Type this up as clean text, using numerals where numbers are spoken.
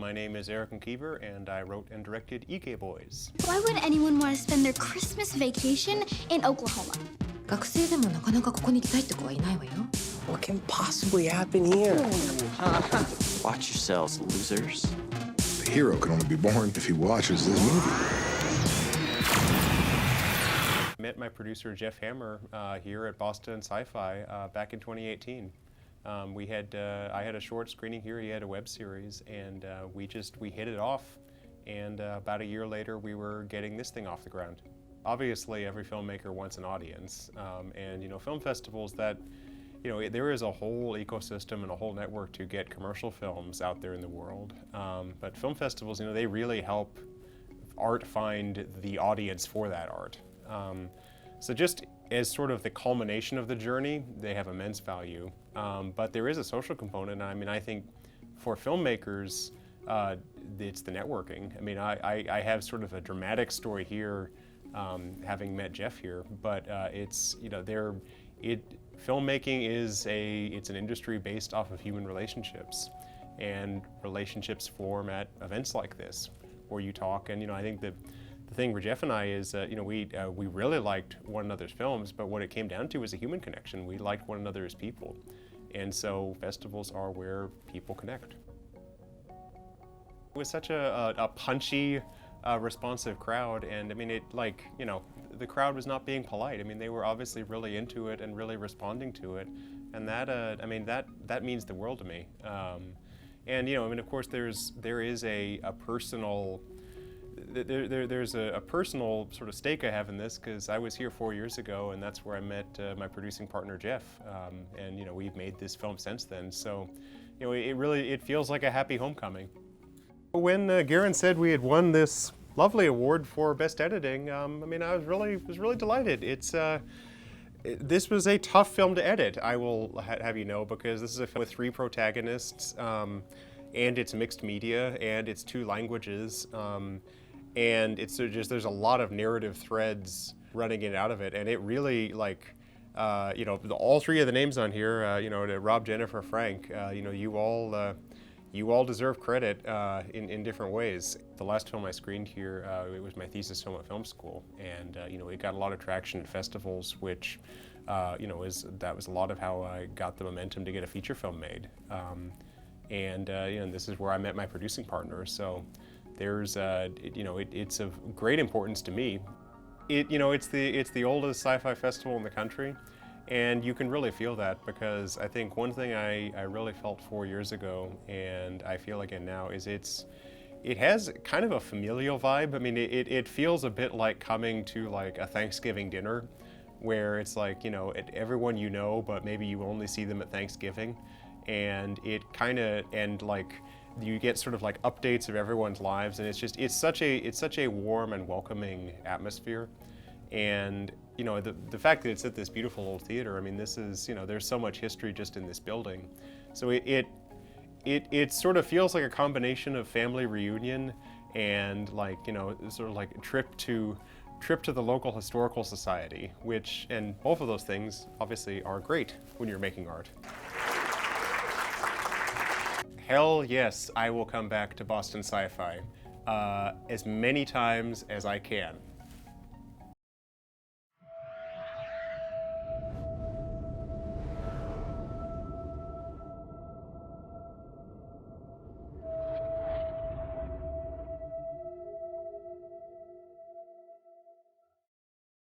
my name is Eric McEver, and I wrote and directed Ike Boys. Why would anyone want to spend their Christmas vacation in Oklahoma? 学生でもなかなかここに行きたいって子はいないわよ。What can possibly happen here? Watch yourselves, losers. The hero can only be born if he watches this movie. Met my producer Jeff Hammer here at Boston SciFi back in 2018. I had a short screening here. He had a web series, and we hit it off. And about a year later, we were getting this thing off the ground. Obviously, every filmmaker wants an audience, and film festivals that. There is a whole ecosystem and a whole network to get commercial films out there in the world. But film festivals, they really help art find the audience for that art. So just as sort of the culmination of the journey, they have immense value. But there is a social component. I think for filmmakers, it's the networking. I have sort of a dramatic story here, having met Jeff here, but filmmaking is it's an industry based off of human relationships, and relationships form at events like this, where you talk. And I think the thing for Jeff and I is we really liked one another's films, but what it came down to was a human connection. We liked one another as people, and so festivals are where people connect. It was such a punchy, responsive crowd, and the crowd was not being polite. They were obviously really into it and really responding to it, and that means the world to me. Of course, there is a personal sort of stake I have in this, because I was here 4 years ago, and that's where I met my producing partner Jeff, and we've made this film since then. So, it feels like a happy homecoming. When Garen said we had won this lovely award for best editing, I was really delighted. This was a tough film to edit, I will have you know, because this is a film with 3 protagonists, and it's mixed media, and it's 2 languages, and it's there's a lot of narrative threads running in and out of it, and it really all 3 of the names on here, to Rob, Jennifer, Frank, you all deserve credit in different ways. The last film I screened here, it was my thesis film at film school, and it got a lot of traction at festivals, which that was a lot of how I got the momentum to get a feature film made. And this is where I met my producing partner. So there's it's of great importance to me. It's the oldest sci-fi festival in the country. And you can really feel that, because I think one thing I really felt 4 years ago, and I feel again now, is it has kind of a familial vibe. It feels a bit like coming to like a Thanksgiving dinner, where it's like, everyone but maybe you only see them at Thanksgiving, and you get sort of like updates of everyone's lives, and it's such a warm and welcoming atmosphere. And the fact that it's at this beautiful old theater, this is, there's so much history just in this building. So it sort of feels like a combination of family reunion and sort of like a trip to the local historical society, and both of those things obviously are great when you're making art. Hell yes, I will come back to Boston SciFi as many times as I can.